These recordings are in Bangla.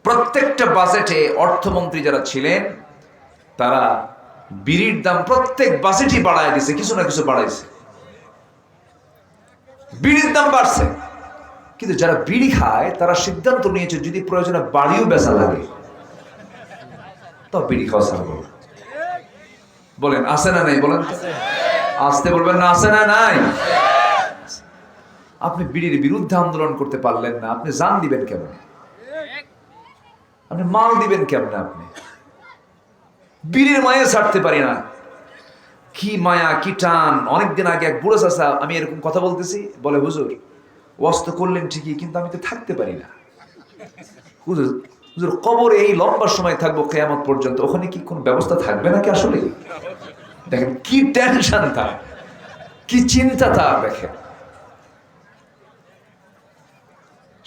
প্রত্যেকটা বাজেটে অর্থমন্ত্রী যারা ছিলেন তারা বিড়ির দাম প্রত্যেক বাজেটই বাড়ায় দিছে, কিছু না কিছু বাড়াইছে, বিড়ির দাম বাড়ছে। কিন্তু যারা বিড়ি খায় তারা সিদ্ধান্ত নিয়েছে যদি প্রয়োজনে বাড়িও বেচা লাগে তো বিড়ি খাওয়া ছাড়বো। বলেন আছে না নাই? বলেন আসতে বলবেন না, আছে না নাই? আপনি বিড়ির বিরুদ্ধে আন্দোলন করতে পারলেন না, আপনি জান দিবেন কেমন? আপনি মাল দিবেন কেমন? আপনি বিড়ির মায়া ছাড়তে পারি না, কি মায়া কি টান। অনেকদিন আগে এক বুড়ো চাচা, আমি এরকম কথা বলতেছি, বলে হুজুর ওয়াজ তো করলেন ঠিকই, কিন্তু আমি তো থাকতে পারি না। হুজুর হুজুর কবরে এই লম্বা সময় থাকবো কিয়ামত পর্যন্ত, ওখানে কি কোনো ব্যবস্থা থাকবে নাকি? আসলে দেখেন কি টেনশন তার, কি চিন্তা তার। দেখেন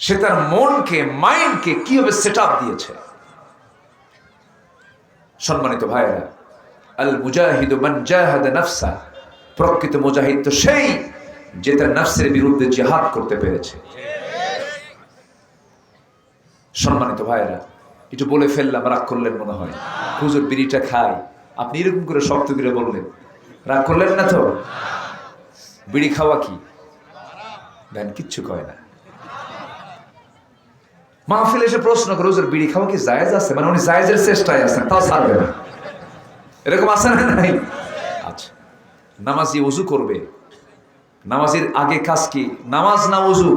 সে তার মনকে, মাইন্ডকে কিভাবে সেট আপ দিয়েছে। সম্মানিত ভাইরা, আল মুজাহিদু মান জাহাদা নাফসা, প্রকৃত মুজাহিদ তো সেই যে তার নফসের বিরুদ্ধে জিহাদ করতে পেরেছে। সম্মানিত ভাইরা, কিছু বলে ফেললাম, রাগ করলেন মনে হয়? হুজুর বিড়িটা খাই, আপনি এরকম করে শক্ত করে বললেন, রাগ করলেন না তো? বিড়ি খাওয়া কি দেন কিচ্ছু কয় না। মাহফিলে এসে প্রশ্ন করে হুজুর বিড়ি খাওয়া কি জায়েজ আছে? মানে উনি জায়েজের চেষ্টায় আছেন, তাও ছাড়বে না। এরকম আছে না নাই? আচ্ছা, নামাজি ওযু করবে, নামাজের আগে কাজ কি? নামাজ না ওযু?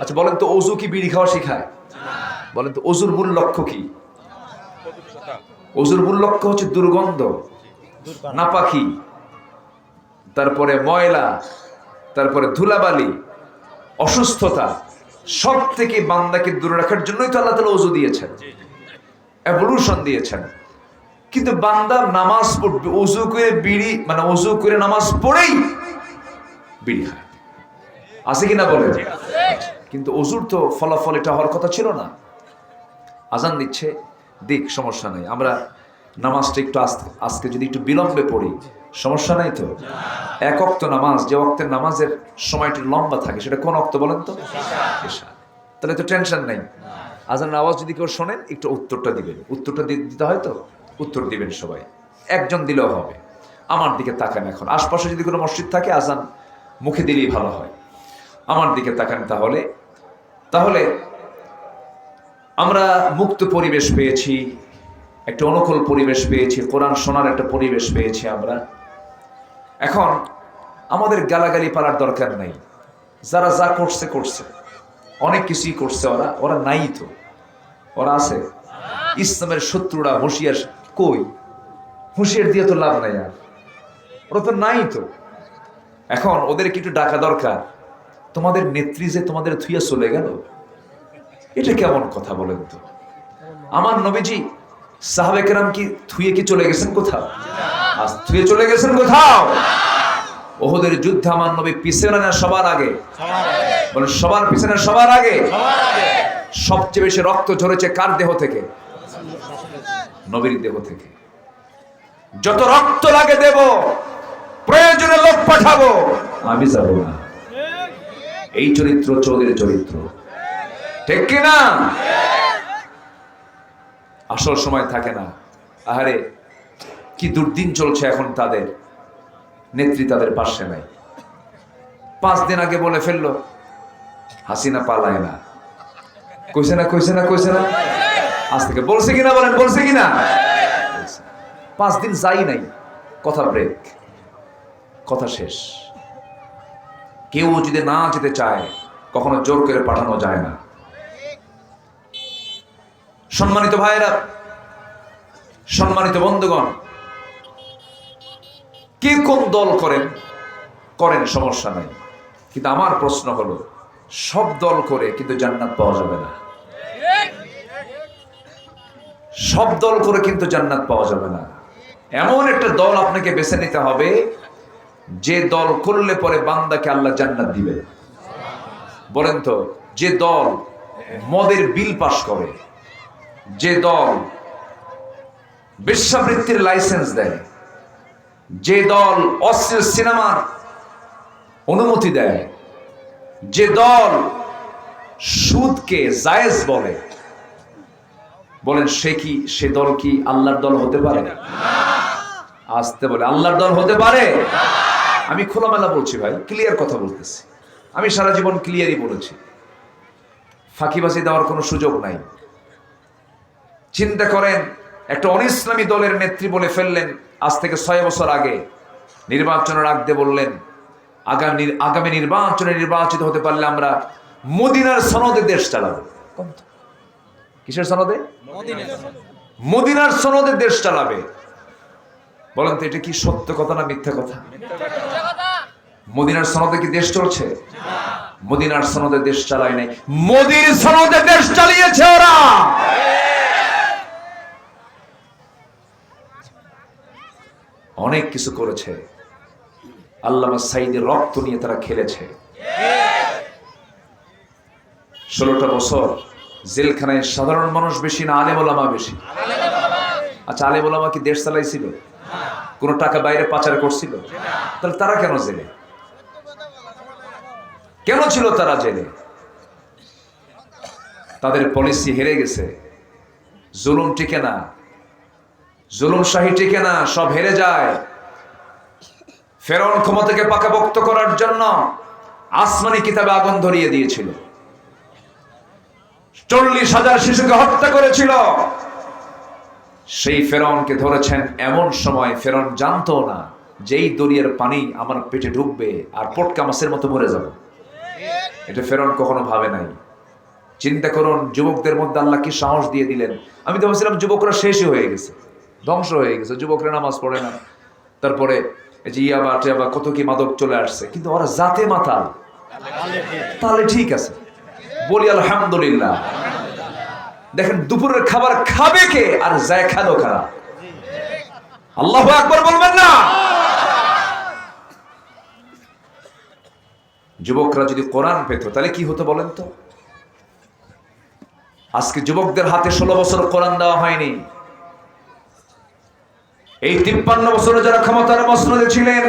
আচ্ছা বলেন তো, ওযু কি বিড়ি খাওয়া শেখায়? বলেন তো, ওযুর মূল লক্ষ্য কি? ওযুর মূল লক্ষ্য হচ্ছে দুর্গন্ধ, নাপাকি, তারপরে ময়লা, তারপরে ধুলাবালি, অসুস্থতা, সব থেকে বান্দাকে দূরে রাখার জন্যই তো আল্লাহ তাআলা ওযু দিয়েছেন, এভলিউশন দিয়েছেন। কিন্তু বান্দা নামাজ পড়বে, ওযু করে বিড়ি, মানে ওযু করে নামাজ পড়েই বিড়ি খায়, আছে কিনা বলেন? কিন্তু ওযুর তো ফলাফল এটা হওয়ার কথা ছিল না। আজান দিচ্ছে, দিক, সমস্যা নাই, আমরা নামাজটা একটু আজকে যদি একটু বিলম্বে পড়ি সমস্যা নাই তো? এক ওয়াক্ত নামাজ, যে ওয়াক্তের নামাজের সময়টা লম্বা থাকে, সেটা কোন ওয়াক্ত বলেন তো? এশা। তাহলে তো টেনশন নাই। আজানের আওয়াজ যদি কেউ শোনেন, একটু উত্তরটা দিবেন, উত্তরটা দিতে হয় তো, উত্তর দিবেন সবাই, একজন দিলেও হবে। আমার দিকে তাকান, এখন আশপাশে যদি কোনো মসজিদ থাকে আজান মুখে দিলেই ভালো হয়। আমার দিকে তাকান, তাহলে তাহলে আমরা মুক্ত পরিবেশ পেয়েছি, একটা অনুকূল পরিবেশ পেয়েছি, কোরআন শোনার একটা পরিবেশ পেয়েছি আমরা। এখন আমাদের গালাগালি পালার দরকার নাই, যারা যা করছে করছে, অনেক কিছুই করছে, ওরা নাই তো? ওরা আছে? ইসলামের শত্রুরা হুঁশিয়ার কই? হুঁশিয়ার দিয়ে তো লাভ নাই, আর ওরা তো নাই তো। এখন ওদেরকে একটু ডাকা দরকার। তোমাদের নেত্রী যে তোমাদের থুইয়া চলে গেল, এটা কেমন কথা বলেন তো? আমার নবীজি সাহাবে কেরাম কি থুয়ে কি চলে গেছেন কোথাও? আজ থুয়ে চলে গেছেন কোথাও? ওহদের যুদ্ধে আমার নবী পিছনে না সবার আগে? বলে সবার পিছনে, সবার আগে। সবচেয়ে বেশি রক্ত ঝরেছে কার দেহ থেকে? নবীর দেহ থেকে। যত রক্ত লাগে দেব, প্রয়োজনে লোক পাঠাবো, আমি যাব না। এই চরিত্র চৌধুরীর চরিত্র, ঠিক কিনা? আসল সময় থাকে না। আহারে কি দুর্দিন চলছে এখন তাদের, নেত্রী তাদের পাশে নাই। 5 দিন আগে বলে ফেললো হাসিনা পালায় না, কইছে না, কইছে না, কইছে না? আজ থেকে বলছে কিনা বলেন, বলছে কিনা? 5 দিন যাই নাই, কথা ব্রেক, কথা শেষ। কেউ যদি না যেতে চায় কখনো জোর করে পাঠানো যায় না। সম্মানিত ভাইরা, সম্মানিত বন্ধুগণ, কে কোন দল করেন করেন, সমস্যা নাই, কিন্তু আমার প্রশ্ন হলো, সব দল করে কিন্তু জান্নাত পাওয়া যাবে না। সব দল করে কিন্তু জান্নাত পাওয়া যাবে না। এমন একটা দল আপনাকে বেছে নিতে হবে, যে দল করলে পরে বান্দাকে আল্লাহ জান্নাত দিবে। বলেন তো, যে দল মদের বিল পাস করে, যে দল বেশ্যাবৃত্তির লাইসেন্স দেয়, যে দল অশ্লীল সিনেমার অনুমতি দেয়, যে দল সুদকে জায়েজ বলে, বলেন সে দল কি আল্লাহর দল হতে পারে? আসতে বলে আল্লাহর দল হতে পারে? আমি খোলামেলা বলছি ভাই, ক্লিয়ার কথা বলতেছি। আমি সারা জীবন ক্লিয়ারই বলেছি, ফাঁকিবাজি দেওয়ার কোনো সুযোগ নাই। চিন্তা করেন, একটা অনিসলামী দলের নেত্রী বলে ফেললেন আজ থেকে 6 বছর আগে, নির্বাচনের আগ দিয়ে বললেন আগামী নির্বাচনে নির্বাচিত হতে পারলে আমরা মদিনার সনদে দেশ চালাবো। কিসের সনদে? মদিনার সনদে দেশ চালাবে। বলেন তো এটা কি সত্য কথা না মিথ্যা কথা? মদিনার সনদে কি দেশ চলছে? মদিনার সনদে দেশ চালায় নাই, মোদির সনদে দেশ চালিয়েছে ওরা। অনেক কিছু করেছে, আল্লামা সাঈদের রক্ত নিয়ে তারা খেলেছে। 16টা বছর জেলখানায় সাধারণ মানুষ বেশি না আলেম ওলামা বেশি? আচ্ছা, আলেম ওলামা কি দেশ চালাইছিল? কোন টাকা বাইরে পাচার করছিল? তাহলে তারা কেন জেলে? কেন ছিল তারা জেলে? তাদের পলিসি হেরে গেছে। জুলুম টিকে না, জুলুম শাহী টিকে না, সব হেরে যায়। ফেরাউন ক্ষমতাকে পাকাপোক্ত করার জন্য আসমানি কিতাবে আগুন ধরিয়ে দিয়েছিল, 40,000 শিশুকে হত্যা করেছিল। সেই ফেরাউনকে ধরেছেন এমন সময় ফেরাউন জানতো না যেই দরিয়ার পানি আমার পেটে ঢুকবে আর পটকা মাছের মতো মরে যাব। এটা ফেরাউন কখনো ভাবে নাই। চিন্তা করুন, যুবকদের মধ্যে আল্লাহ কি সাহস দিয়ে দিলেন। আমি তো ভাবছিলাম যুবকরা শেষই হয়ে গেছে, ধ্বংস হয়ে গেছে, যুবকরা নামাজ পড়ে না, তারপরে এই যে ইয়াবা টিয়াবা কত কি মাদক চলে আসছে, কিন্তু ওরা জাতে মাতাল। তাহলে ঠিক আছে, বলি আলহামদুলিল্লাহ। দেখেন দুপুরের খাবার খাবে কে আর যায় খালো খারাপ। আল্লাহু আকবার বলবেন না? যুবকরা যদি কোরআন পেত তাহলে কি হতো বলেন তো? আজকে যুবকদের হাতে 16 বছর কোরআন দেওয়া হয়নি। এই 53 বছরে যারা ক্ষমতার মসনদে ছিলেন,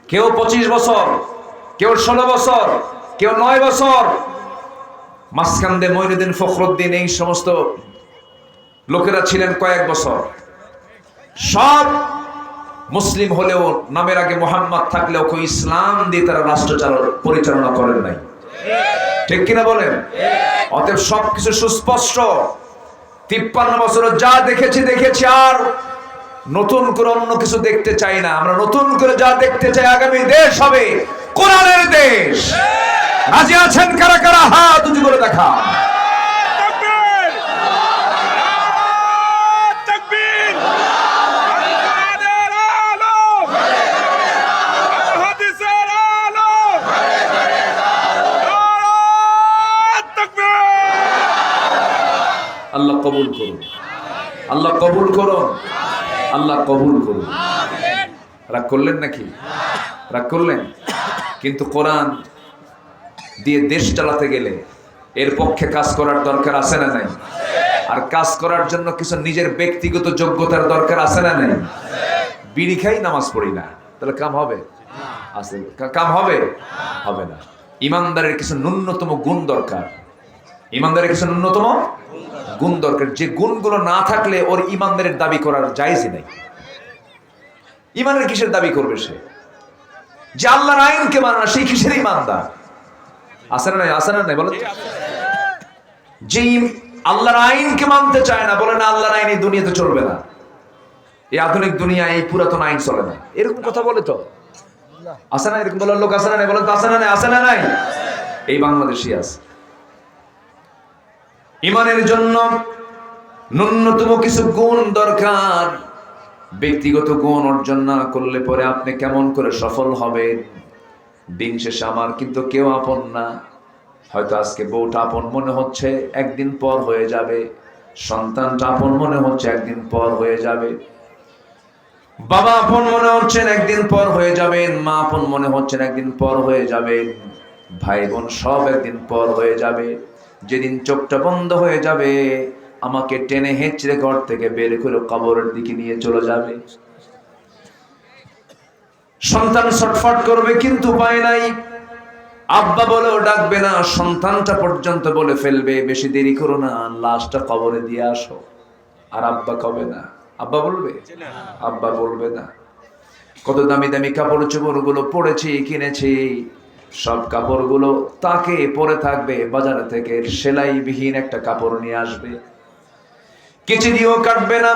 কেউ 25 বছর, কেউ 16 বছর, কেউ 9 বছর, মাঝখান দিয়ে মঈনুদ্দিন ফখরুদ্দিন, এই সমস্ত লোকেরা ছিলেন কয়েক বছর। সব মুসলিম হলেও নামের আগে মোহাম্মদ থাকলেও কেউ ইসলাম দিয়ে তারা রাষ্ট্র পরিচালনা করেন নাই। ঠিক কিনা বলেন? অতএব সবকিছু সুস্পষ্ট। 53 বছর যা দেখেছি, আর নতুন করে অন্য কিছু দেখতে চাই না। আমরা নতুন করে যা দেখতে চাই, আগামী দেশ হবে কোরআনের দেশ। রাজি আছেন কারা কারা? হাত উঁচু করে দেখা। আল্লাহ কবুল করুন, আল্লাহ কবুল করুন, আল্লাহ কবুল করুন। রাগ করলেন নাকি? রাগ করলেন? কিন্তু কোরআন দিয়ে দেশ চালাতে গেলে এর পক্ষে কাজ করার দরকার আছে না নাই? আর কাজ করার জন্য কিছু নিজের ব্যক্তিগত যোগ্যতার দরকার আছে না নাই? বিড়ি খাই নামাজ পড়ি না, তাহলে কাম হবে? আছে কাম হবে? হবে না। ইমানদারের কিছু ন্যূনতম গুণ দরকার। ইমানদারের কিছু ন্যূনতম গুণ দরকার, যে গুণগুলো না থাকলে ওর ইমানদারের দাবি করার জায়েজই নাই। ইমানের কিসের দাবি করবে সে? যে আল্লাহর আইনকে মানে না, সেই কিসের ইমানদার? আছে না নাই? আছে না নাই বলেন? যে আল্লাহর আইনকে মানতে চায় না, বলে না আল্লাহর আইন এই দুনিয়াতে চলবে না, এই আধুনিক দুনিয়ায় এই পুরাতন আইন চলে না, এরকম কথা বলে তো? আছে না এরকম বলার লোক? আছে না নাই বলেন তো? আছে না নাই? আছে না নাই? এই বাংলাদেশি আছে। ইমানের জন্য ন্যূনতম কিছু গুণ দরকার। ব্যক্তিগত গুণ অর্জন না করলে পরে আপনি কেমন করে সফল হবেন? দিন শেষে আমার কিন্তু কেউ আপন না। হয়তো আজকে বউটা আপন মনে হচ্ছে, একদিন পর হয়ে যাবে। সন্তানটা আপন মনে হচ্ছে, একদিন পর হয়ে যাবে। বাবা আপন মনে হচ্ছেন, একদিন পর হয়ে যাবেন। মা আপন মনে হচ্ছেন, একদিন পর হয়ে যাবেন। ভাই বোন সব একদিন পর হয়ে যাবে। যেদিন চোখটা বন্ধ হয়ে যাবে, আমাকে টেনে হেঁচড়ে ঘর থেকে বের করে কবরের দিকে নিয়ে চলে যাবে। সন্তান ছটফট করবে কিন্তু উপায় নাই। আব্বা বলেও ডাকবে না, সন্তানটা পর্যন্ত বলে ফেলবে বেশি দেরি করো না, লাশটা কবরে দিয়ে আসো। আর আব্বা কবে না, আব্বা বলবে? আব্বা বলবে না। কত দামি দামি কাপড় চোপড় গুলো পড়েছি, কিনেছি, সব কাপড়গুলো তাকে পরে থাকবে, বাজার থেকে সেলাই বিহীন একটা কাপড় নিয়ে আসবে, কেচি দিয়েও কাটবে না,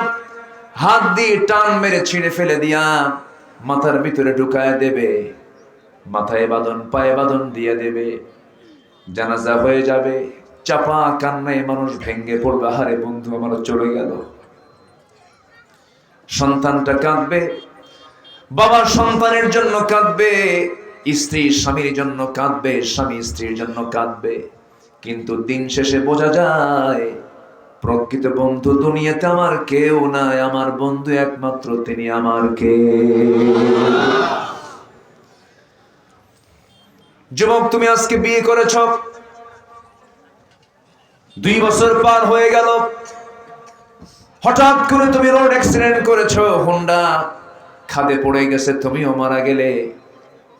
হাত দিয়ে টান মেরে ছিঁড়ে ফেলে দিয়া মাথার ভিতরে ঢুকায় দেবে, মাথায় বাঁধন পায়ে বাঁধন দিয়ে দেবে, জানাজা হয়ে যাবে, চাপা কান্নায় মানুষ ভেঙ্গে পড়বে, হারে বন্ধু আমার চলে গেল। সন্তানটা কাঁদবে, বাবা সন্তানের জন্য কাঁদবে, স্ত্রী স্বামীর জন্য কাঁদবে, স্বামী স্ত্রীর জন্য কাঁদবে। কিন্তু দিন শেষে বোঝা যায় প্রকৃত বন্ধু দুনিয়াতে আমার কেউ নাই, আমার বন্ধু একমাত্র তিনি আমার কে। যুবক, তুমি আজকে বিয়ে করেছ, 2 বছর পার হয়ে গেল, হঠাৎ করে তুমি রোড অ্যাক্সিডেন্ট করেছো, হোন্ডা খাদে পড়ে গেছে, তুমিও মারা গেলে।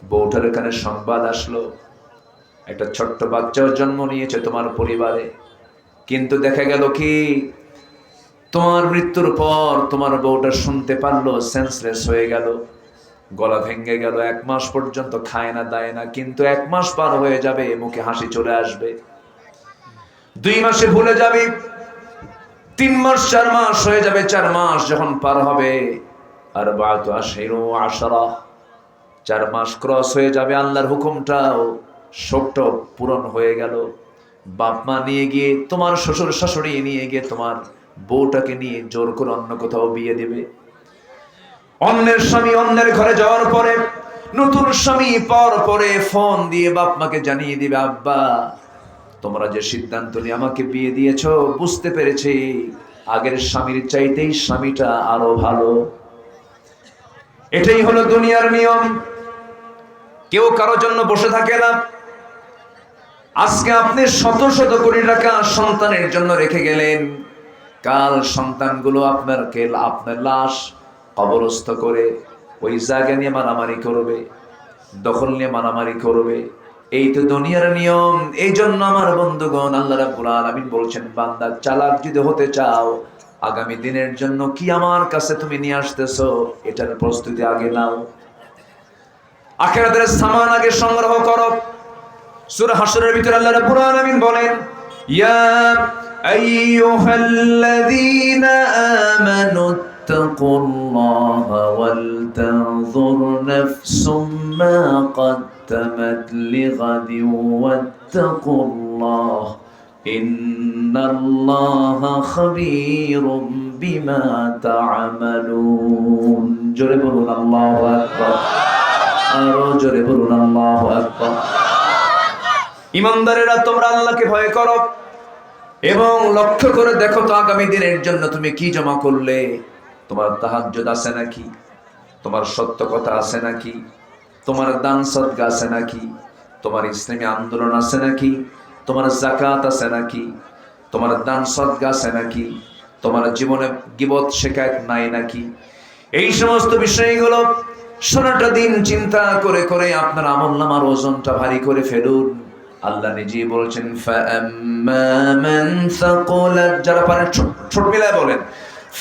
বউটার কানে সংবাদ আসলো একটা ছোট্ট বাচ্চাও জন্ম নিয়েছে তোমার পরিবারে। কিন্তু দেখা গেল কি, তোমার মৃত্যুর পর তোমার বউটা শুনতে পারলো, সেন্সলেস হয়ে গেল, গলা ভেঙে গেল, 1 মাস পর্যন্ত খায় না দায় না। কিন্তু 1 মাস পার হয়ে যাবে, মুখে হাসি চলে আসবে, 2 মাসে ভুলে যাবে, 3 মাস 4 মাস হয়ে যাবে, 4 মাস যখন পার হবে, আর 4 মাস ক্রস হয়ে যাবে, আল্লাহর হুকুমটাও শোকটাও পূরণ হয়ে গেল। বাপ মা নিয়ে গিয়ে, তোমার শ্বশুর শাশুড়ি নিয়ে গিয়ে তোমার বউটাকে নিয়ে জোর করে অন্য কোথাও বিয়ে দিবে। অন্যের স্বামী অন্যের ঘরে যাওয়ার পরে, নতুন স্বামী পাওয়ার পরে ফোন দিয়ে বাপ মাকে জানিয়ে দিবে, আব্বা তোমরা যে সিদ্ধান্ত নিয়ে আমাকে বিয়ে দিয়েছো, বুঝতে পেরেছি আগের স্বামীর চাইতেই স্বামীটা আরো ভালো। এটাই হলো দুনিয়ার নিয়ম, কেউ কারোর জন্য বসে থাকে না। আজকে আপনি শত শত কোটি টাকা সন্তানের জন্য রেখে গেলেন, কাল সন্তানগুলো আপনার লাশ কবরস্থ করে ওই জায়গা নিয়ে মারামারি করবে, দখল নিয়ে মারামারি করবে। এই তো দুনিয়ার নিয়ম। এই জন্য আমার বন্ধুগণ, আল্লাহ রাব্বুল আলামিন বলছেন, বান্দা চালাক যদি হতে চাও, আগামী দিনের জন্য কি আমার কাছে তুমি নিয়ে আসতেছো, এটার প্রস্তুতি আগে নাও, আখিরাতের সামান আগে সংগ্রহ করো। সূরা হাশরের ভিতরে আল্লাহ রাব্বুল আলামিন বলেন, ইয়া আইয়ুহাল্লাযীনা আমানু ইত্তাকুল্লাহা ওয়াল তানজুর নাফসুম মা قدمت لغد واتقوا الله إن الله خبير بما تعملون। জোরে বলুন আল্লাহু আকবার, আরো জোরে বলুন আল্লাহু আকবার। ইমানদারেরা, তোমরা আল্লাহকে ভয় করো এবং লক্ষ্য করে দেখো তো আগামী দিনের জন্য তুমি কি জমা করলে। তোমার তাহাজ্জুদ আছে নাকি? তোমার সত্য কথা আছে নাকি? তোমার দান সদকা আছে নাকি? তোমার ইসলামী আন্দোলন আছে নাকি? তোমার যাকাত আছে নাকি? তোমার দান সদকা আছে নাকি? তোমার জীবনে গীবত শিকায়েত নাই নাকি? এই সমস্ত বিষয়গুলো সারাটা দিন চিন্তা করে করে আপনার আমলনামার ওজনটা ভারী করে ফেলুন। আল্লাহ নিজেই বলছেন, ফাআম্মা মান সাকুলাত, যারা পারেন ছোট মিলায় বলেন,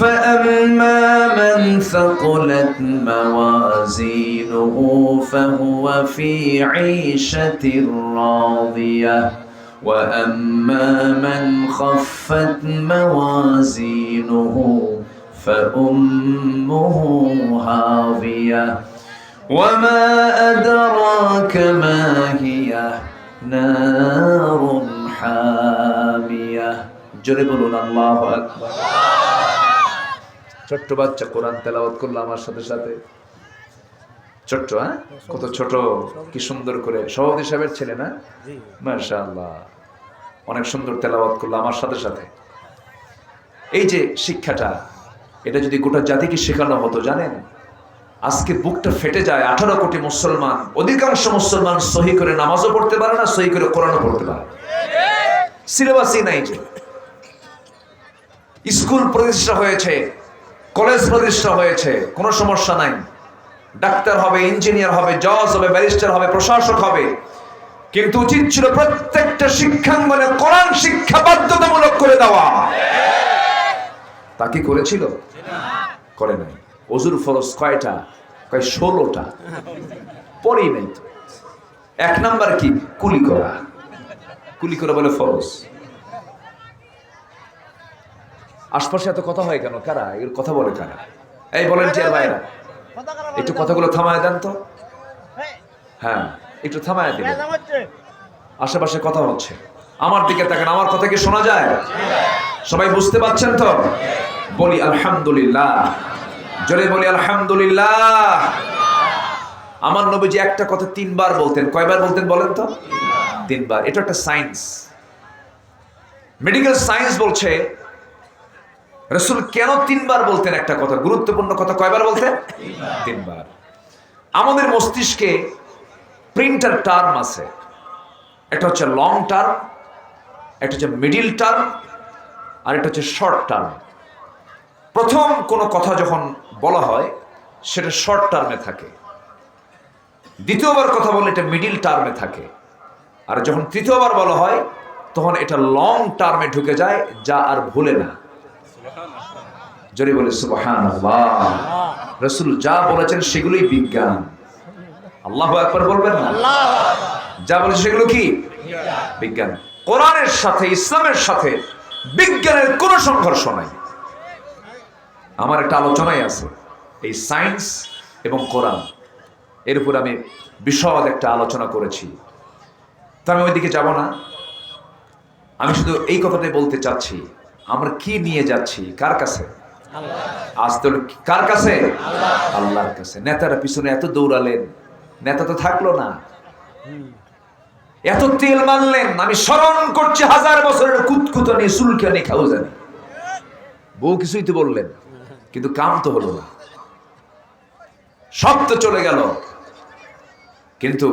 فأما من ثقلت موازينه فهو في عيشة راضية وأما من خفت موازينه فأمه هاوية وما أدراك ما هي نار حامية। جربوا الله أكبر। ছোট্ট বাচ্চা কোরআন তেলাওয়াত করলো আমার সাথে সাথে, ছোট্ট, হ্যাঁ কত ছোট, কি সুন্দর করে, সভাপতি সাহেবের ছেলে না, মাশাআল্লাহ, অনেক সুন্দর তেলাওয়াত করলো আমার সাথে সাথে। এই যে শিক্ষাটা, এটা যদি গোটা জাতিকে শেখানো হতো, জানেন আজকে বুকটা ফেটে যায়। 18 কোটি মুসলমান, অধিকাংশ মুসলমান সহি করে নামাজও পড়তে পারে না, সহি করে কোরআনও পড়তে পারে, সিলেবাসই নাই। যে স্কুল প্রতিষ্ঠা হয়েছে, কলেজ প্রতিষ্ঠা হয়েছে, কোনো সমস্যা নাই, ডাক্তার হবে, ইঞ্জিনিয়ার হবে, জজ হবে, ব্যারিস্টার হবে, প্রশাসক হবে, কিন্তু উচিত ছিল প্রত্যেকটা শিক্ষাঙ্গনে কোরআন শিক্ষা বাধ্যতামূলক করে দেওয়া। তা কি করেছিল? করে নাই। ওযুর ফরজ কয়টা? কয় 16টা। পরেই নাই তো। 1 নাম্বার কি? কুলি করা। কুলি করা বলে ফরজ। আশপাশে এত কথা হয় কেন? কারা এর কথা বলে? কারা? এই ভলান্টিয়ার ভাইরা, একটু কথাগুলো থামায় দেন তো। হ্যাঁ, একটু থামায় দিন। আশেপাশে কথা হচ্ছে, আমার দিকে তাকান। আমার কথা কি শোনা যায়? সবাই বুঝতে পারছেন তো? বলি আলহামদুলিল্লাহ, জোরে বলি আলহামদুলিল্লাহ। আমার নবীজি একটা কথা 3 বার বলতেন। কয়বার বলতেন বলেন তো? 3 বার। এটা একটা সায়েন্স, মেডিকেল সায়েন্স বলছে রাসূল কেন 3 বার বলতেন একটা কথা, গুরুত্বপূর্ণ কথা। কয়বার বলতেন? 3 বার। আমাদের মস্তিষ্কে প্রিন্টার টার্ম আছে। একটা হচ্ছে লং টার্ম, একটা হচ্ছে মিডিল টার্ম, আর একটা হচ্ছে শর্ট টার্ম। প্রথম কোনো কথা যখন বলা হয় সেটা শর্ট টার্মে থাকে, দ্বিতীয়বার কথা বললে এটা মিডিল টার্মে থাকে, আর যখন তৃতীয়বার বলা হয় তখন এটা লং টার্মে ঢুকে যায়, যা আর ভুলে না। জোরে বলে সুবহানাল্লাহ। রাসূল যা বলেছেন সেগুলোই বিজ্ঞান। আল্লাহু আকবার বলবেন না? যা বলেছে সেগুলো কি? বিজ্ঞান। কোরআনের সাথে, ইসলামের সাথে বিজ্ঞানের কোনো সংঘর্ষ নাই। আমার একটা আলোচনাই আছে এই সায়েন্স এবং কোরআন, এর উপর আমি বিশদ একটা আলোচনা করেছি। তো আমি ওইদিকে যাব না। আমি শুধু এই কথাটাই বলতে চাচ্ছি, আমরা কি নিয়ে যাচ্ছি? কার কাছে? আসতে হলো কার কাছে? আল্লাহর কাছে। নেতারা পিছনে এত দৌড়ালেন, নেতা তো থাকলো না। এত তেল মারলেন, আমি স্মরণ করছি 1000 বছরের কুতকুতানি সুলকানি খাউজানি। বউ কিছুই তো বললেন, কিন্তু কাম তো হলো না। সব তো চলে গেল, কিন্তু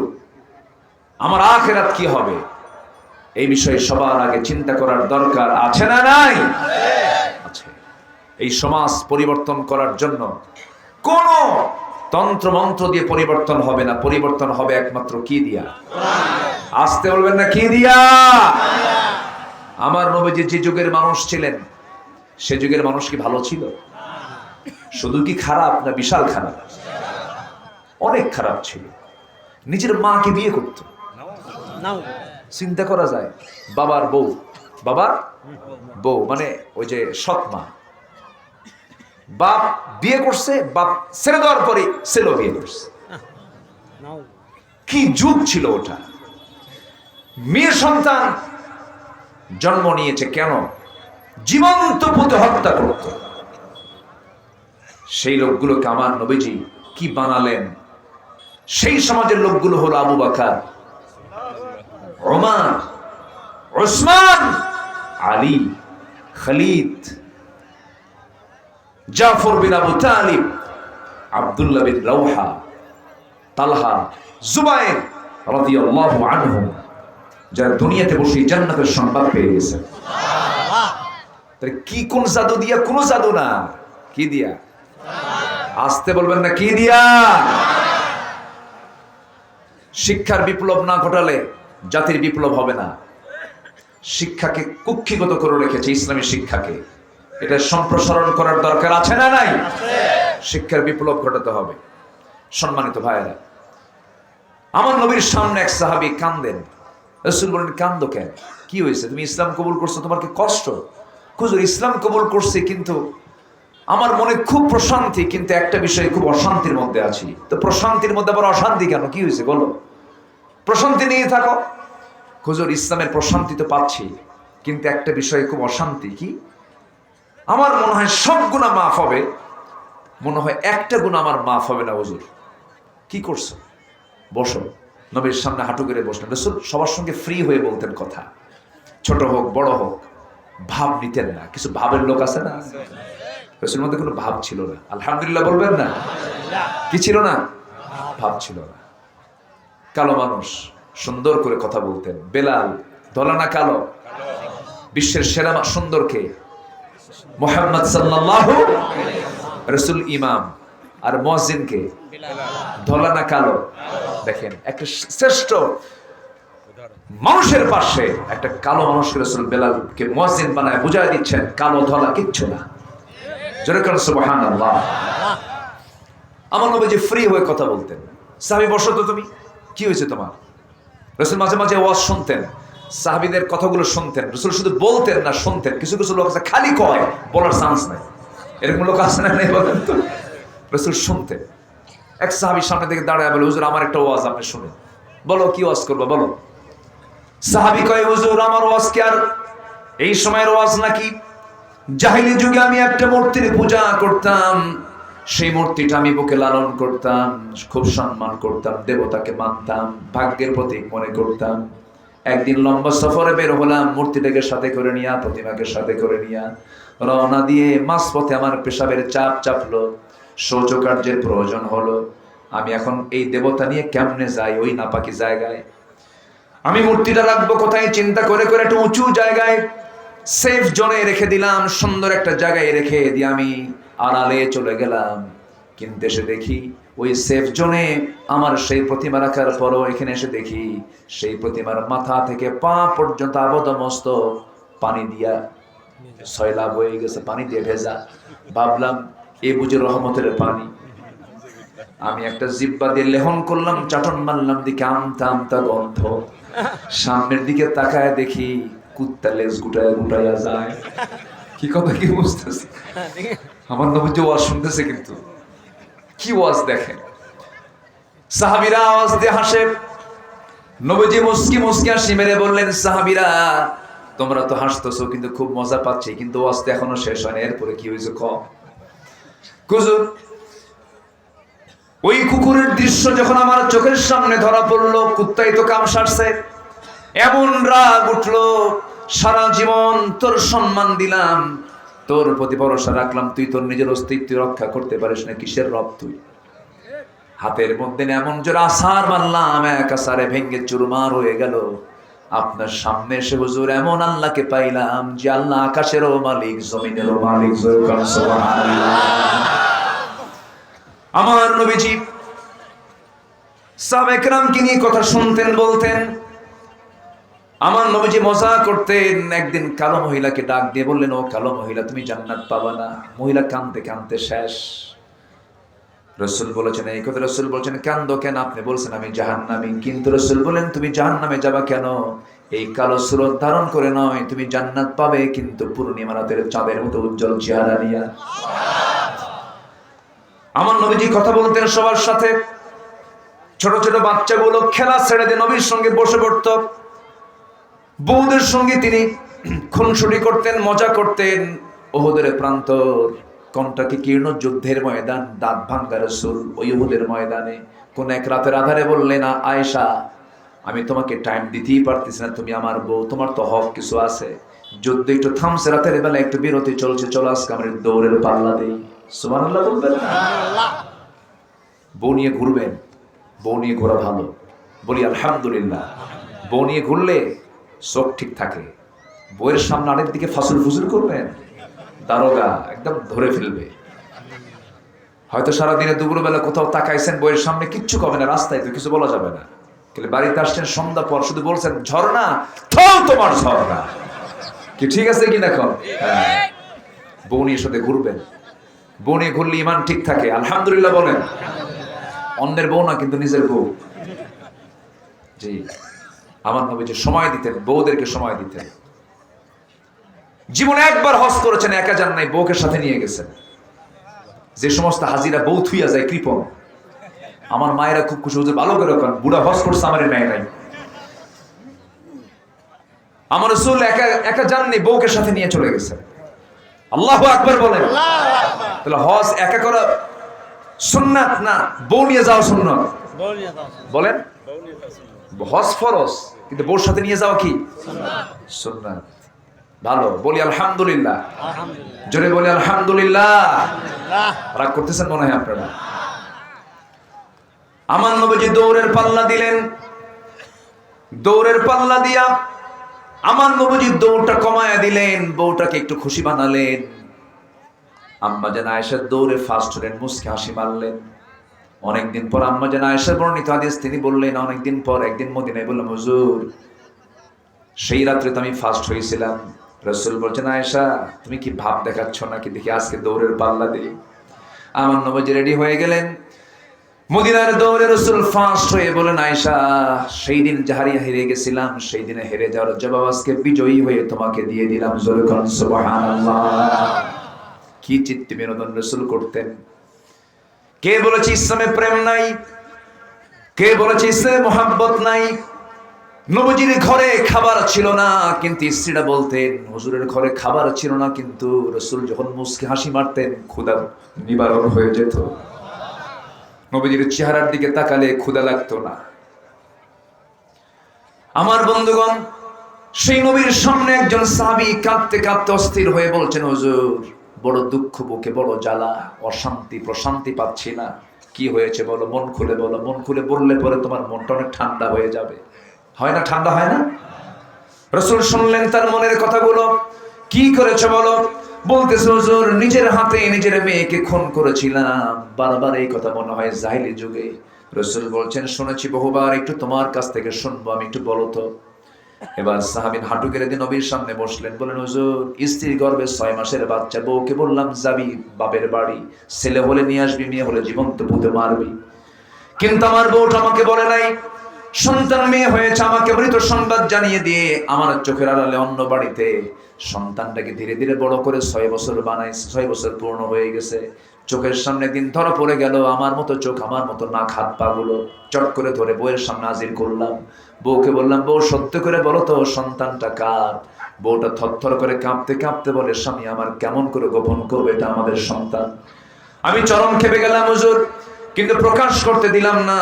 আমার আখিরাত কি হবে এই বিষয়ে সবার আগে চিন্তা করার দরকার আছে না নাই? আছে। এই সমাজ পরিবর্তন করার জন্য কোন তন্ত্র মন্ত্র দিয়ে পরিবর্তন হবে না। পরিবর্তন হবে একমাত্র কি দিয়া? আসতে বলবেন না, কি দিয়া? আমার নবীজি যে যুগের মানুষ ছিলেন, সে যুগের মানুষ কি ভালো ছিল? শুধু কি খারাপ না বিশাল খারাপ? অনেক খারাপ ছিল। নিজের মাকে বিয়ে করত। চিন্তা করা যায়, বাবার বউ, বাবার বউ মানে ওই যে সৎ মা, বাপ বিয়ে করছে, বাপ ছেড়ে দেওয়ার পরে ছেলেও বিয়ে করছে। কি যুগ ছিল ওটা! মেয়ে সন্তান জন্ম নিয়েছে কেন? জীবন্ত পুঁতে হত্যা করত। সেই লোকগুলোকে আমার নবীজি কি বানালেন? সেই সমাজের লোকগুলো হলো আবু বকর, ওমর, উসমান, আলী, খালিদ, জাফর বিন আবু তালিব, আব্দুল্লাহ বিন রাওহা, তালহা, জুবায়ের রাদিয়াল্লাহু আনহুম, যারা দুনিয়াতে বসে জান্নাতের সংবাদ পেয়ে গেছে। তাহলে কি কোন জাদু দিয়া? কোন জাদু না। কি দিয়া? আসতে বলবেন না, কি দিয়া? শিক্ষার বিপ্লব না ঘটালে জাতির বিপ্লব হবে না। শিক্ষাকে কুক্ষিগত করে রেখেছে, ইসলামী শিক্ষাকে। এটা সম্প্রসারণ করার দরকার আছে না নাই? শিক্ষার বিপ্লব ঘটাতে হবে। সম্মানিত ভাইয়েরা, আমার নবীর সামনে এক সাহাবী কান্দেন। রাসূল বলেন, কান্দো কেন? কি হয়েছে? তুমি ইসলাম কবুল করছো, তোমার কি কষ্ট? হুজুর, ইসলাম কবুল করছি, কিন্তু আমার মনে খুব প্রশান্তি, কিন্তু একটা বিষয়ে খুব অশান্তির মধ্যে আছি। তো প্রশান্তির মধ্যে আবার অশান্তি কেন? কি হয়েছে বলো? প্রশান্তি নিয়ে থাকো। হুজুর, ইসলামের প্রশান্তি তো পাচ্ছি, কিন্তু একটা বিষয়ে খুব অশান্তি। কি? আমার মনে হয় সব গুনাহ মাফ হবে, মনে হয় একটা গুনাহ আমার মাফ হবে না। হুজুর, কি করছো? বসো। নবীর সামনে হাঁটু করে বসলেন। রাসূল সবার সঙ্গে ফ্রি হয়ে বলতেন কথা, ছোট হোক বড় হোক, ভাব নিতেন না। কিছু ভাবের লোক আছে না? রাসূলের মধ্যে কোনো ভাব ছিল না। আলহামদুলিল্লাহ বলবেন না? কি ছিল না? ভাব ছিল না। কালো মানুষ, সুন্দর করে কথা বলতেন। বেলাল ধলা না কালো? বিশ্বের সেরা সুন্দর কে? মুহাম্মদ সাল্লাল্লাহু আলাইহি ওয়াসাল্লাম। রাসূল ইমাম, আর মুয়াজ্জিন কে? ধলা না কালো? দেখেন, একটা শ্রেষ্ঠ মানুষের পাশে একটা কালো মানুষকে রাসূল বেলালকে মুয়াজ্জিন বানায় বুঝায় দিচ্ছেন কালো ধলা কিচ্ছু না। জোরে করে সুবহানাল্লাহ। আমার নবীজি ফ্রি হয়ে কথা বলতেন। সাহাবী বসো তো, তুমি কি হয়েছে তোমার? রাসূল মাঝে মাঝে ওয়াজ শুনতেন, সাহাবীদের কথাগুলো শুনতেন। রাসূল শুধু বলতেন না, শুনতেন। কিছু কিছু লোক আছে খালি কয়, বলার চান্স নাই। এরকম লোক আছে না, নেই বলেন তো? রাসূল শুনতেন। এক সাহাবী সামনে থেকে দাঁড়ায় বলে, হুজুর আমার একটা ওয়াজ আপনি শুনেন। বলো কি ওয়াজ করবো বলো। সাহাবী কয়, হুজুর আমার ওয়াজ কি আর এই সময়ের ওয়াজ নাকি? জাহিলি যুগে আমি একটা মূর্তির পূজা করতাম, সেই মূর্তিটা আমি বুকে লালন করতাম, খুব সম্মান করতাম, দেবতাকে মানতাম, ভাগ্যের প্রতীক মনে করতাম। একদিন লম্বা সফরে বের হলাম, মূর্তিটাকে সাথে করে নিয়া, প্রতিমাকে সাথে করে নিয়া রওনা দিয়ে মাঝপথে আমার পেশাবের চাপ চাপলো, শৌচকার্যের প্রয়োজন হলো। আমি এখন এই দেবতা নিয়ে কেমনে যাই ওই নাপাকি জায়গায়? আমি মূর্তিটা রাখবো কোথায় চিন্তা করে করে একটা উঁচু জায়গায় সেফ জোনে রেখে দিলাম, সুন্দর একটা জায়গায় রেখে দিয়ে আমি আড়ালে চলে গেলাম। কিন্তু এসে দেখি ওই সেফ জোনে আমার সেই প্রতিমা রাখার পরও এখানে এসে দেখি সেই প্রতিমার মাথা থেকে পা পর্যন্ত আবদমস্তক পানি দিয়া সয়লাভ হয়ে গেছে, পানি দিয়ে ভেজা। ভাবলাম এ বুঝে রহমতের পানি। আমি একটা জিব্বা দিয়ে লেহন করলাম, চাটন মারলাম, দিকে আমতা আমতা গন্ধ। সামনের দিকে তাকায় দেখি কুত্তা লেজ গুটায় গুটাইয়া যায়। কি কথা কি বুঝতেছে? আমার নবীজি ওয়াজ শুনতেছে, কিন্তু কি ওয়াজ দেখেন। সাহাবীরা আওয়াজ দিয়ে হাসে। নবীজি মুস্কি মুস্কি হাসি মেরে বললেন, সাহাবীরা তোমরা তো হাসতেছো কিন্তু খুব মজা পাচ্ছি, কিন্তু ওয়াজ তো এখনো শেষ হয়নি, এরপরে কি হয়েছে ক? হুজুর ওই কুকুরের দৃশ্য যখন আমার চোখের সামনে ধরা পড়লো, কুত্তাই তো কাম সারছে, এমন রাগ উঠলো, সারা জীবন তোর সম্মান দিলাম, তোর প্রতি ভরসা রাখলাম, তুই তোর নিজের অস্তিত্ব রক্ষা করতে পারিস না, কিসের রব তুই? হাতের মধ্যে এমন জোরে আছাড় মারলাম, এক আছাড়ে ভেঙ্গে চুরমার হয়ে গেল। আপনার সামনে এসে হুজুর এমন আল্লাহকে পাইলাম যে আল্লাহ আকাশেরও মালিক, জমিনেরও মালিক। আমার নবীজি সাহাবায়ে কেরামকে নিয়ে কথা শুনতেন, বলতেন। আমার নবীজি মজা করতেন। একদিন কালো মহিলাকে ডাক দিয়ে বললেন, ও কালো মহিলা তুমি জান্নাত পাবা না। মহিলা কাঁদতে কাঁদতে শেষ। রাসূল বলেছেন এই কথা, রাসূল বলেছেন কান্দো কেন? আপনি বলছেন আমি জাহান্নামী। কিন্তু রাসূল বলেন তুমি জাহান্নামে যাবা কেন? এই কালো সুরত ধারণ করে নয়, তুমি জান্নাত পাবে কিন্তু পূর্ণিমা রাতের চাঁদের মতো উজ্জ্বল চেহারা নিয়া। আমার নবীজি কথা বলতেন সবার সাথে। ছোট ছোট বাচ্চাগুলো খেলা ছেড়ে দিয়ে নবীর সঙ্গে বসে পড়ত। বউদের সঙ্গে তিনি খুনসুটি করতেন, মজা করতেন। উহুদের প্রান্তর, কণ্টাকে কীর্ণ যুদ্ধের ময়দান, দাঁত ভাঙ্গা রাসূল ওই উহুদের ময়দানে কোন এক রাতের আধারে বললেন, আয়েশা আমি তোমাকে টাইম দিতেই পারতেছি না, তুমি আমার বউ, তোমার তো হক কিছু আছে। যুদ্ধ একটু থামছে, রাতের বেলা একটু বিরতি চলছে, চলো আজকে আমরা দৌড়ের পাল্লা দেই। সুবহানাল্লাহ বলবেন না? বউ নিয়ে ঘুরবেন, বউ নিয়ে ঘোরা ভালো, বলি আলহামদুলিল্লাহ। বউ নিয়ে ঘুরলে চোখ ঠিক থাকে। বউয়ের সামনে আরেক দিকে ফাসুল ফুসুল করবেন, দারোগা একদম ধরে ফেলবে। হয়তো সারাদিনে দুপুরবেলা কোথাও তাকাইছেন, বউয়ের সামনে কিচ্ছু কবে না, রাস্তায় তো কিছু বলা যাবে না। বাড়িতে আসছেন সন্ধ্যা পর, শুধু বলছেন ঝর্ণা থাও তোমার ঝর্ণা। কি ঠিক আছে কিনা এখন? হ্যাঁ। বউ নিয়ে সাথে ঘুরবেন, বউ নিয়ে ঘুরলে ইমান ঠিক থাকে। আলহামদুলিল্লাহ বলেন। অন্যের বউ না, কিন্তু নিজের বউ। জি, আমার নবী যে সময় দিতেন, বউদেরকে সময় দিতেন। জীবনে একবার হজ করেছেন, একা যান নাই, বউকে সাথে নিয়ে গেছেন। যে সমস্ত হাজিরা বউ থুইয়া যায় কৃপণ, আমার মায়েরা খুব খুশি, হুজুর ভালো করে করেন, বুড়া হজ করছে আমার নেয় নাই। আমার রাসূল একা একা যাননি, বউকে সাথে নিয়ে চলে গেছেন। আল্লাহু আকবার বলেন। তাহলে হজ একা করা সুন্নাত না, বউ নিয়ে যাওয়া সুন্নাত? বলেন। হজ ফরজ, কিন্তু বউর সাথে নিয়ে যাওয়া কি সুন্নাত? ভালো, বলি আলহামদুলিল্লাহ। জোরে বলি আলহামদুলিল্লাহ। রাগ করতেছেন মনে হয় আপনারা। আমার নবীজি দৌড়ের পাল্লা দিলেন। দৌড়ের পাল্লা দিয়া আমার নবীজি দৌড়টা কমায়া দিলেন, বউটাকে একটু খুশি বানালেন। আম্মা জান আয়েশা দৌড়ে ফার্স্ট হলেন, মুস্কি হাসি মারলেন। অনেকদিন পর আম্মা জান আয়েশার বর্ণিত হাদিস তিনি বললেন, অনেকদিন পর একদিন মদিনায় বললাম, হুজুর সেই রাত্রে তো আমি ফার্স্ট হয়েছিলাম। রাসূল বলছেন, আয়েশা তুমি কি ভাব দেখাচ্ছ নাকি, দেখি আজকে দৌড়ের পাল্লা দেই। আমার নবীজি রেডি হয়ে গেলেন, মদিনার দৌড়ে রাসূল ফার্স্ট হয়ে বলেন, আয়েশা সেই দিন যাহারি হেরে গেছিলাম, সেই দিনে হেরে যাওয়ার জবাব আজকে বিজয়ী হয়ে তোমাকে দিয়ে দিলাম। জোরে বলুন সুবহানাল্লাহ। কি চিত্ত বিনোদন রাসূল করতেন। কে বলেছে ইসলামে প্রেম নাই? কে বলেছে ইসলামে মোহাব্বত নাই? নবীজির ঘরে খাবার ছিল না, কিন্তু স্ত্রীরা বলতেন হুজুরের ঘরে খাবার ছিল না, কিন্তু রাসূল যখন মুস্কি হাসি মারতেন ক্ষুধা নিবারণ হয়ে যেত। নবীজির চেহারার দিকে তাকালে ক্ষুধা লাগতো না। আমার বন্ধুগণ, সেই নবীর সামনে একজন সাহাবী কাঁদতে কাঁদতে অস্থির হয়ে বলছেন, হুজুর বড় দুঃখ, বুকে বড় জ্বালা, অশান্তি, প্রশান্তি পাচ্ছি না। কি হয়েছে বলো, মন খুলে বলো। মন খুলে বললে পরে তোমার মনটা অনেক ঠান্ডা হয়ে যাবে। হয় না, ঠান্ডা হয় না? রাসূল শুনলেন তার মনের কথাগুলো। কি করেছে বলো? বলতেছে, হুজুর নিজের হাতে নিজের মেয়েকে খুন করেছিলাম। বারবার এই কথা মনে হয় জাহেলি যুগে। রাসূল বলছেন, শুনেছি বহুবার, একটু তোমার কাছ থেকে শুনবো, আমি একটু বলো তো। এবার সাহাবীন হাঁটু গেড়ে দিয়ে নবীর সামনে বসলেন, বলেন, হুজুর স্ত্রীর গর্ভে 6 মাসের বাচ্চা, বউকে বললাম যাবি বাপের বাড়ি, ছেলে হলে নিয়ে আসবি, মেয়ে হলে জীবন্ত পুঁতে মারবি। কিন্তু আমার বউটা আমাকে বলে নাই, সন্তান মেয়ে হয়েছে আমাকে মৃত সংবাদ জানিয়ে দিয়ে আমার চোখের আড়ালে অন্য বাড়িতে সন্তানটাকে ধীরে ধীরে বড় করে 6 বছর বানাইছে। 6 বছর পূর্ণ হয়ে গেছে, চোখের সামনে দিন ধরা পড়ে গেল। আমার মতো চোখ, আমার মতো নাক, হাত পা গুলো চট করে ধরে বউয়ের সামনে হাজির করলাম। বউকে বললাম, বউ সত্য করে বলো তো সন্তানটা কার? বউটা থরথর করে কাঁপতে কাঁপতে বলে, স্বামী আমার কেমন করে গোপন করবে, এটা আমাদের সন্তান। আমি চরম খেপে গেলাম হুজুর, কিন্তু প্রকাশ করতে দিলাম না।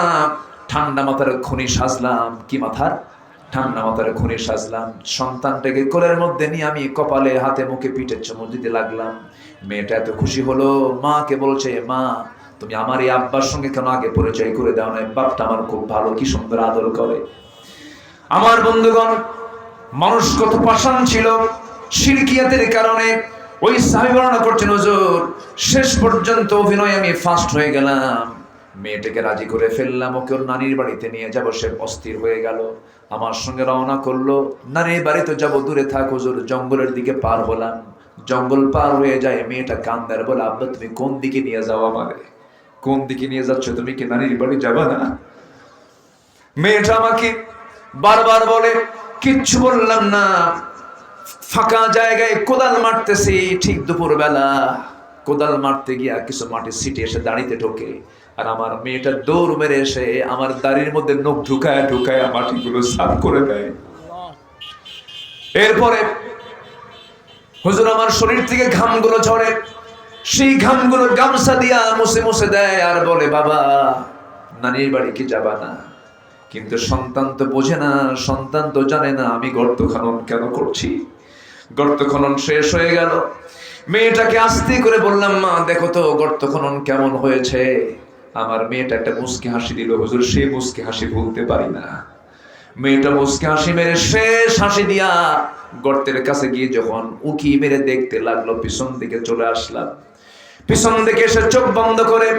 ঠান্ডা মাথার খুনি সাজলাম। কি মাথার? ঠান্ডা মাথার খুনি সাজলাম। সন্তানটাকে কোলের মধ্যে নিয়ে আমি কপালে, হাতে, মুখে, পিঠে চুমু দিতে লাগলাম। মেয়েটা এত খুশি হলো, মাকে বলছে, মা তুমি আমার এই আব্বার সঙ্গে কেন আগে পরিচয় করে দাও না? বাপটা আমার খুব ভালো, কি সুন্দর আদর করে। আমার বন্ধুগণ, মানুষ কত পাষাণ ছিল শিরকিয়াতের কারণে। ওই সাহাবী বর্ণনা করছেন, হুজুর শেষ পর্যন্ত অভিনয় আমি ফার্স্ট হয়ে গেলাম। মেয়েটাকে রাজি করে ফেললাম, ওকে ওর নানির বাড়িতে নিয়ে যাব। সে অস্থির হয়ে গেল, আমার সঙ্গে রওনা করলো। নানির বাড়িতে যাব, দূরে থাক হুজুর। জঙ্গলের দিকে পার হলাম। জঙ্গল পার হয়ে যায়, মেয়েটা কান্দার বলে, আব্বা তুমি কোন দিকে নিয়ে যাও আমারে? কোন দিকে নিয়ে যাচ্ছ? তুমি কি নানির বাড়ি যাবা না? মেয়েটা আমাকে বারবার বলে, কিচ্ছু বললাম না। ফাঁকা জায়গায় কোদাল মারতেছি, ঠিক দুপুর বেলা কোদাল মারতে গিয়া কিছু মাটি সিটে এসে দাঁড়িতে ঢোকে। আর আমার মেয়েটা দৌড় মেরে এসে আমার দাড়ির মধ্যে নখ ঢুকায় ঢুকায় মাটিগুলো সাফ করে দেয়। এরপরে হুজুর আমার শরীর থেকে ঘামগুলো ঝরে, সেই ঘামগুলো গামছা দিয়া মুছে মুছে দেয়, আর বলে, বাবা নানির বাড়ি কি যাবা না? কিন্তু সন্তান তো বোঝে না, সন্তান তো জানে না আমি গর্ত খনন কেন করছি। গর্ত খনন শেষ হয়ে গেল। মেয়েটাকে আস্তে করে বললাম, মা দেখো তো গর্ত খনন কেমন হয়েছে। আমার মেয়েটা একটা মুচকি হাসি দিল হুজুর, সেই মুচকি হাসি ভুলতে পারি না। মেয়েটা মুচকি হাসি মেরে শেষ হাসি দিয়া গর্তের কাছে গিয়ে যখন উকি মেরে দেখতে লাগলো, পিছন দিকে চলে আসলাম। পিছন দিকে এসে চোখ বন্ধ করে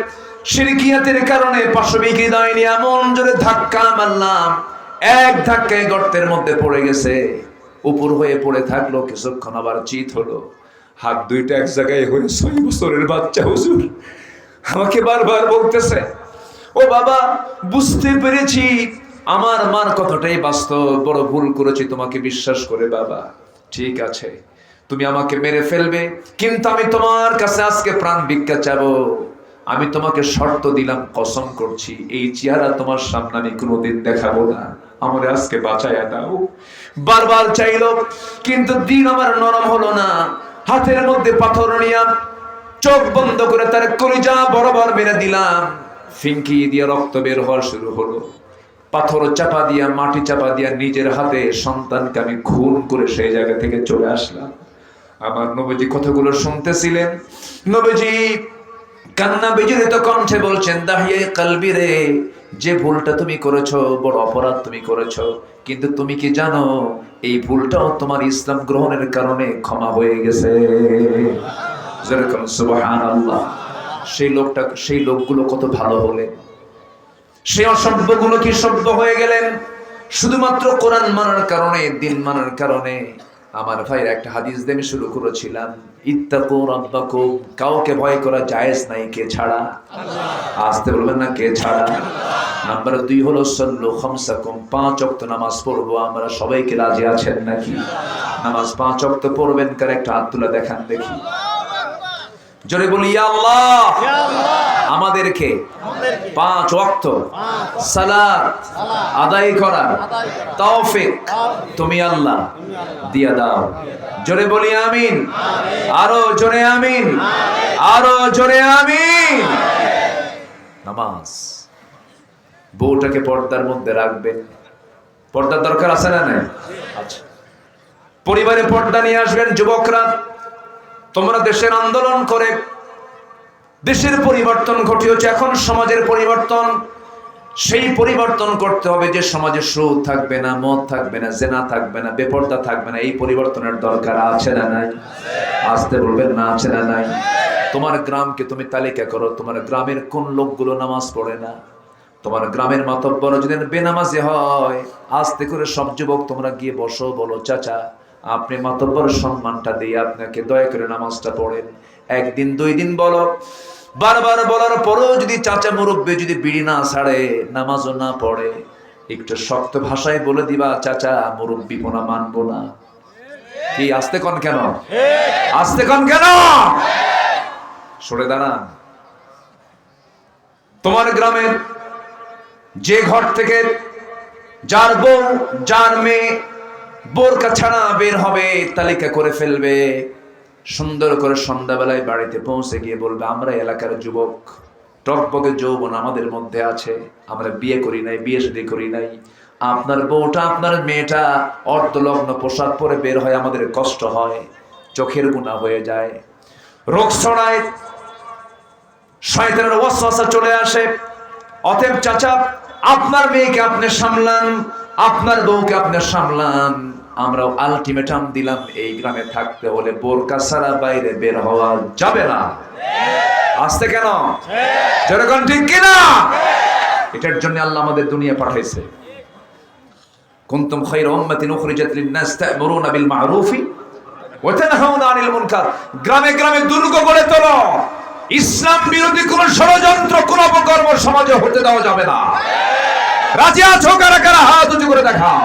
শিরকিয়াতের কারণে পাশবিক হৃদয় নিয়ে এমন জোরে ধাক্কা মারলাম, এক ধাক্কায় গর্তের মধ্যে পড়ে গেছে। উপর হয়ে পড়ে থাকলো, কিছুক্ষণ আবার চিত হলো। হাত দুইটা এক জায়গায় হয়ে 6 বছরের বাচ্চা হুজুর আমাকে বারবার বলতেছে, ও বাবা বুঝতে পেরেছি আমার মার কথাটাই বাস্তব, বড় ভুল করেছি তোমাকে বিশ্বাস করে। বাবা ঠিক আছে, তুমি আমাকে মেরে ফেলবে, কিন্তু আমি তোমার কাছে আজকে প্রাণ ভিক্ষা চাবো। আমি তোমাকে শর্ত দিলাম, কসম করছি এই চেহারা তোমার সামনে আমি কোনোদিন দেখাবো না, আমারে আজকে বাঁচায়া দাও। বারবার চাইলো, কিন্তু দিন আমার নরম হলো না। হাতের মধ্যে পাথর নিয়ে চোখ বন্ধ করে তার কলিজা বরাবর মেরে দিলাম। ফিঙ্কি দিয়ে রক্ত বের হওয়া শুরু হলো। পাথর চাপা দিয়া, মাটি চাপা দিয়া নিজের হাতে সন্তানকে আমি খুন করে সেই জায়গা থেকে চলে আসলাম। আমার নবীজি কথাগুলো শুনতেছিলেন। নবীজি কান্না বিজড়িত কণ্ঠে বলছেন, দাহিয়ে কলবি রে, যে ভুলটা তুমি করেছো, বড় অপরাধ তুমি করেছো, কিন্তু তুমি কি জানো এই ভুলটাও তোমার ইসলাম গ্রহণের কারণে ক্ষমা হয়ে গেছে। যেরকম সুবহানাল্লাহ। সেই লোকগুলো কত ভালো হলেন, সেই অসভ্যগুলো কি সভ্য হয়ে গেলেন। শুধুমাত্র কোরআন মানার কারণে, দিন মানার কারণে। আমার ভাইয়ের একটা হাদিস দিয়ে আমি শুরু করেছিলাম, ইত্তাকু রাব্বাকুম, কাউকে ভয় করা জায়েজ নাই কে ছাড়া? আসতে বলবেন না, কে ছাড়া? নাম্বার 2 হলো সাল্লু খামসাকুম, 5 ওয়াক্ত নামাজ পড়বো আমরা, সবাইকে রাজি আছেন নাকি? নামাজ 5 ওয়াক্ত পড়বেন কার? একটা হাত তুলে দেখান দেখি, জোরে বলি ইয়া আল্লাহ। আমাদেরকে 5 ওয়াক্ত সালাত আদায় করার তৌফিক তুমি আল্লাহ দিয়া দাও। জোরে বলি আমিন, আরো জোরে আমিন, আরো জোরে আমিন। নামাজ বউটাকে পর্দার মধ্যে রাখবেন। পর্দার দরকার আছে না নাই? আচ্ছা, পরিবারে পর্দা নিয়ে আসবেন। যুবকরা, তোমরা দেশের আন্দোলন করে দেশের পরিবর্তন ঘটিয়েছে, এখন সমাজের পরিবর্তন। সেই পরিবর্তন করতে হবে যে সমাজে সুদ থাকবে না, মদ থাকবে না, জেনা থাকবে না, বেপর্দা থাকবে না। এই পরিবর্তনের দরকার আছে না নাই? আসতে বলবেন না, আছে না নাই? তোমার গ্রামকে তুমি তালিকা করো, তোমার গ্রামের কোন লোকগুলো নামাজ পড়ে না। তোমার গ্রামের মাতব্বর যদি বেনামাজি হয়, আস্তে করে সব যুবক তোমরা গিয়ে বসো, বলো চাচা আপনি মাতব্বর সম্মানটা দিয়ে আপনাকে দয়া করে নামাজটা পড়েন। 1 দিন 2 দিন বলো, বারবার বলার পরেও যদি চাচা মুরব্বী যদি বিড়ি না ছাড়ে, নামাজও না পড়ে, একটু শক্ত ভাষায় বলে দিবা, চাচা মুরব্বী পোনা মানবো না। কি আস্তে কন কেন? আস্তে কন কেন? সরে দাঁড়ান। তোমার গ্রামের যে ঘর থেকে যার বউ যার মেয়ে বোরকা ছাড়া বের হবে, তালিকা করে ফেলবে, সুন্দর করে সন্ধ্যাবেলায় বাড়িতে পৌঁছে গিয়ে বলবে, আমরা এলাকার যুবক, টকবকে যৌবন আমাদের মধ্যে আছে, আমরা বিয়ে করি নাই, বিয়ে শাদী করি নাই। আপনার বউটা আপনার মেয়েটা অর্ধলগ্ন পোশাক পরে বের হয়, আমাদের কষ্ট হয়, চোখের গুনাহ হয়ে যায়, রোগ ছড়ায়, শয়তানের ওয়াসওয়াসা চলে আসে। অতএব চাচা আপনার মেয়েকে আপনি সামলান, আপনার বউকে আপনি সামলান। আমরা আলটিমেটাম দিলাম, এই গ্রামে থাকতে হলে বোরকা ছাড়া বাইরে বের হওয়া যাবে না। আসতে কেন? যেরকম ঠিক কিনা? এটার জন্য আল্লাহ আমাদের দুনিয়া পাঠাইছে। কুনতুম খায়রা উম্মাতিন উখরিজাত লিন-নাস তা'মুরুনা বিল মা'রুফি ওয়া তানহাউনা আনিল মুনকার। গ্রামে গ্রামে দুর্গ গড়ে তোলো। ইসলাম বিরোধী কোন ষড়যন্ত্র, কোন অপকর্ম সমাজে হতে দেওয়া যাবে না। রাজি আছো? কারা কারা হাত উঁচু করে দেখাও।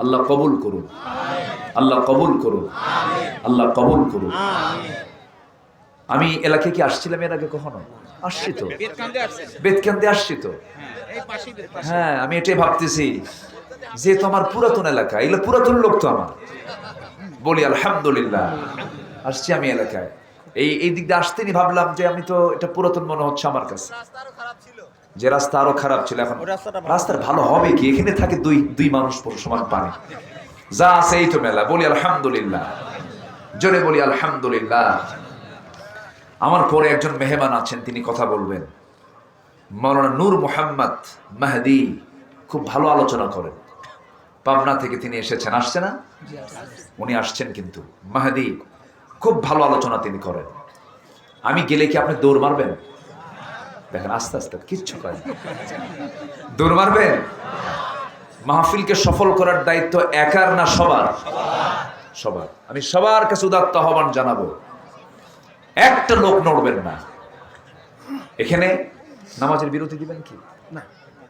আল্লাহ কবুল করুন, আল্লাহ কবুল করুন, আল্লাহ কবুল করুন। আমি এলাকায় কি আসছিলাম এর আগে কখনো? আসছি তো, বেতকান্দে আসছি তো। হ্যাঁ, আমি এটাই ভাবতেছি, যেহেতু আমার পুরাতন এলাকা, এগুলো পুরাতন লোক তো আমার, বলি আলহামদুলিল্লাহ আসছি আমি এলাকায়। এই দিক দিয়ে আসতেনি ভাবলাম যে আমি তো এটা পুরাতন মনে হচ্ছে আমার কাছে, যে রাস্তা আরো খারাপ ছিল। এখন রাস্তার ভালো হবে কি? এখানে থাকে দুই মানুষ সমান পানি, যা আছে এই তো মেলা। বলি আলহামদুলিল্লাহ, জোরে বলি আলহামদুলিল্লাহ। আমার পরে একজন মেহমান আছেন, তিনি কথা বলবেন, মাওলানা নূর মোহাম্মদ মাহদি, খুব ভালো আলোচনা করেন। পাবনা থেকে তিনি এসেছেন, আসছে না? উনি আসছেন, কিন্তু মাহদি খুব ভালো আলোচনা তিনি করেন। আমি গেলে কি আপনি দৌড় মারবেন? দেখেন আস্তে আস্তে কিচ্ছু করেন, দৌড় মারবেন? মাহফিলকে সফল করার দায়িত্ব একার না সবার? সবার। আমি সবার কাছে উদাত্ত আহ্বান জানাবো, একটা লোক নড়বেন না। এখানে নামাজের বিরতি দিবেন কি না?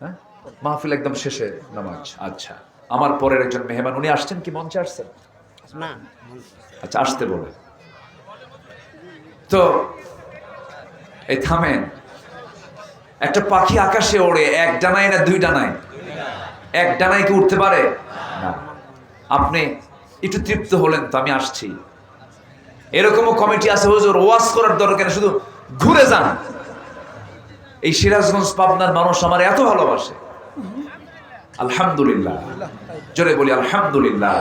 হ্যাঁ, মাহফিল একদম শেষে নামাজ। আচ্ছা, আমার পরের একজন মেহমান, উনি আসছেন কি? মঞ্চে আসছেন না? আচ্ছা, আসতে বলে তো এই থামেন। একটা পাখি আকাশে ওড়ে, এক ডানায় না 2 ডানায়? এক ডানায় কি উঠতে পারে না? আপনি একটু তৃপ্ত হলেন তো, আমি আসছি। এরকমও কমিটি আছে, হুজুর ওয়াজ করার দরকার নেই, শুধু ঘুরে যান। এই সিরাজগঞ্জ পাবনার মানুষ আমার এত ভালোবাসে, আলহামদুলিল্লাহ, জোরে বলি আলহামদুলিল্লাহ।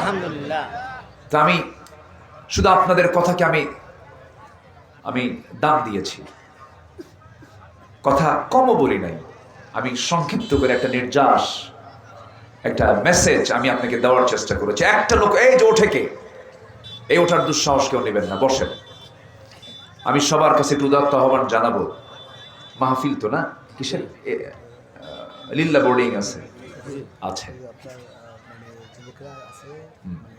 তা আমি শুধু আপনাদের কথাকে আমি দাম দিয়েছি, কথা কমও বলি নাই। আমি সংক্ষিপ্ত করে একটা নির্যাস একটা মেসেজ আমি আপনাকে দেওয়ার চেষ্টা করেছি। একটা লোক এই যে ওঠে কে, এই ওঠার দুঃসাহস কেউ নেবেন না, বসেন। আমি সবার কাছে একটু উদাত্ত আহ্বান জানাবো। মাহফিল তো না, কিসের লিল্লা বোর্ডিং আছে? আছে।